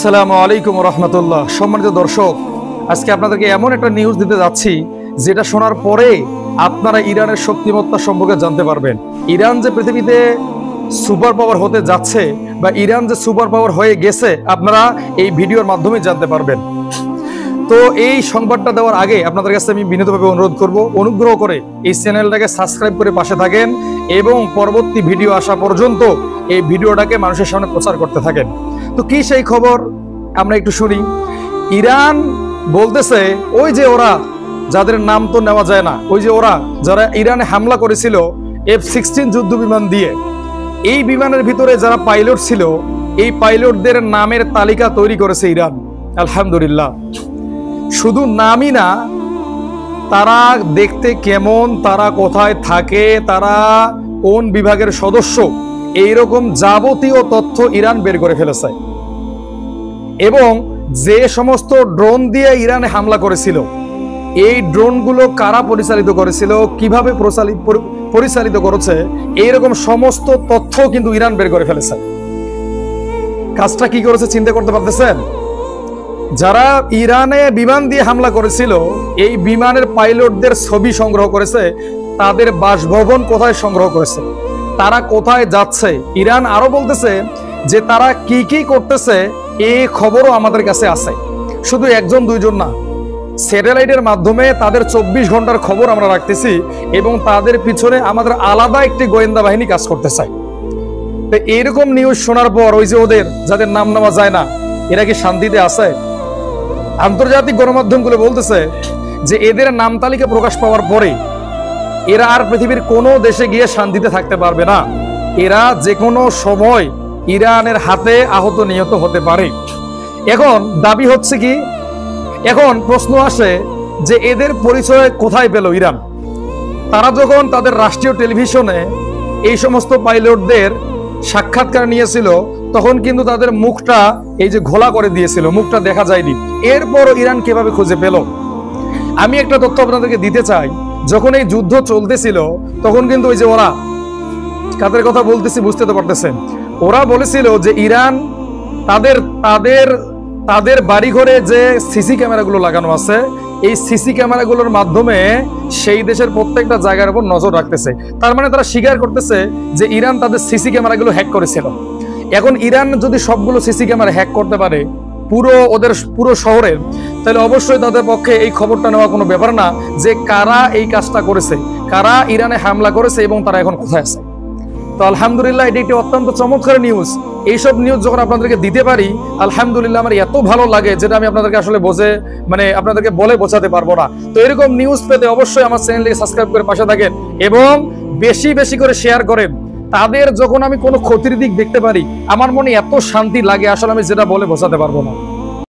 আসসালামু আলাইকুম রহমতুল্লাহ। সম্মানিত দর্শক, আজকে আপনাদেরকে এমন একটা নিউজ দিতে যাচ্ছি যেটা শোনার পরে আপনারা ইরানের শক্তিমত্তা সম্পর্কে জানতে পারবেন। ইরান যে পৃথিবীতে সুপার পাওয়ার হতে যাচ্ছে বা ইরান যে সুপার পাওয়ার হয়ে গেছে আপনারা এই ভিডিওর মাধ্যমে জানতে পারবেন। তো এই সংবাদটা দেওয়ার আগে আপনাদের কাছে আমি বিনীতভাবে অনুরোধ করব, অনুগ্রহ করে এই চ্যানেলটাকে সাবস্ক্রাইব করে পাশে থাকেন এবং পরবর্তী ভিডিও আসা পর্যন্ত এই ভিডিওটাকে মানুষের সামনে প্রচার করতে থাকেন। তো কি সেই খবর আমরা একটু শুনি। ইরান বলতেছে ওই যে ওরা যাদের নাম তো নেওয়া যায় না, ওই যে ওরা যারা ইরানে হামলা করেছিল F-16 যুদ্ধ বিমান দিয়ে, এই বিমানের ভিতরে যারা পাইলট ছিল এই পাইলটদের নামের তালিকা তৈরি করেছে ইরান। আলহামদুলিল্লাহ। শুধু নামই না, তারা দেখতে কেমন, তারা কোথায় থাকে, তারা কোন বিভাগের সদস্য, এইরকম যাবতীয় তথ্য ইরান বের করে ফেলেছে। এবং যে সমস্ত ড্রোন দিয়ে ইরানে হামলা করেছিল এই ড্রোনগুলো কারা পরিচালিত করেছিল, কিভাবে পরিচালিত করেছে, এইরকম সমস্ত তথ্য কিন্তু ইরান বের করে ফেলেছে। কাজটা কি করেছে চিন্তা করতে পারতেছেন? যারা ইরানে বিমান দিয়ে হামলা করেছিল এই বিমানের পাইলটদের ছবি সংগ্রহ করেছে, তাদের বাসভবন কোথায় সংগ্রহ করেছে, তারা কোথায় যাচ্ছে। ইরান আরো বলতেছে যে তারা কি কি করতেছে এই খবরও আমাদের কাছে আছে। শুধু একজন দুইজন না, স্যাটেলাইটের মাধ্যমে তাদের 24 ঘন্টার খবর আমরা রাখতেছি এবং তাদের পিছনে আমাদের আলাদা একটি গোয়েন্দা বাহিনী কাজ করতে চায়। তো এইরকম নিউজ শোনার পর ওই যে ওদের যাদের নাম নেওয়া যায় না, এরা কি শান্তিতে আছে? আন্তর্জাতিক গণমাধ্যমগুলো বলতেছে যে এদের নাম তালিকা প্রকাশ পাওয়ার পরে এরা আর পৃথিবীর কোনো দেশে গিয়ে শান্তিতে থাকতে পারবে না। এরা যে কোনো সময় ইরানের হাতে আহত নিহত হতে পারে। এখন দাবি হচ্ছে কি, এখন প্রশ্ন আসে যে এদের পরিচয় কোথায় পেল ইরান? তারা যখন তাদের রাষ্ট্রীয় টেলিভিশনে এই সমস্ত পাইলটদের সাক্ষাৎকার নিয়েছিল তখন কিন্তু তাদের মুখটা এই যে ঘোলা করে দিয়েছিল, মুখটা দেখা যায়নি। এরপরও ইরান কিভাবে খুঁজে পেল? আমি একটা তথ্য আপনাদেরকে দিতে চাই। যখন এই যুদ্ধ চলতেছিল তখন কিন্তু ওই যে ওরা, কাদের কথা বলতেছি বুঝতে তো পারতেছেন, ওরা বলেছিল যে ইরান তাদের বাড়িঘরে যে সিসি ক্যামেরাগুলো লাগানো আছে এই সিসি ক্যামেরাগুলোর মাধ্যমে সেই দেশের প্রত্যেকটা জায়গার উপর নজর রাখতেছে। তার মানে তারা স্বীকার করতেছে যে ইরান তাদের সিসি ক্যামেরাগুলো হ্যাক করেছিল। এখন ইরান যদি সবগুলো সিসি ক্যামেরা হ্যাক করতে পারে পুরো শহরের, তাহলে অবশ্যই তাদের পক্ষে এই খবরটা নেওয়া কোনো ব্যাপার না যে কারা এই কাজটা করেছে, কারা ইরানে হামলা করেছে এবং তারা এখন কোথায় আছে। তো আলহামদুলিল্লাহ, এটি একটি অত্যন্ত চমৎকার নিউজ। এইসব নিউজ যখন আপনাদেরকে দিতে পারি আলহামদুলিল্লাহ আমার এত ভালো লাগে যেটা আমি আপনাদেরকে আসলে আপনাদেরকে বলে বোঝাতে পারবো না। তো এরকম নিউজ পেতে অবশ্যই আমার চ্যানেলটিকে সাবস্ক্রাইব করে পাশে থাকেন এবং বেশি বেশি করে শেয়ার করেন। তাদের যখন আমি কোনো ক্ষতির দিক দেখতে পারি আমার মনে এত শান্তি লাগে আসলে আমি যেটা বলে বোঝাতে পারবো না।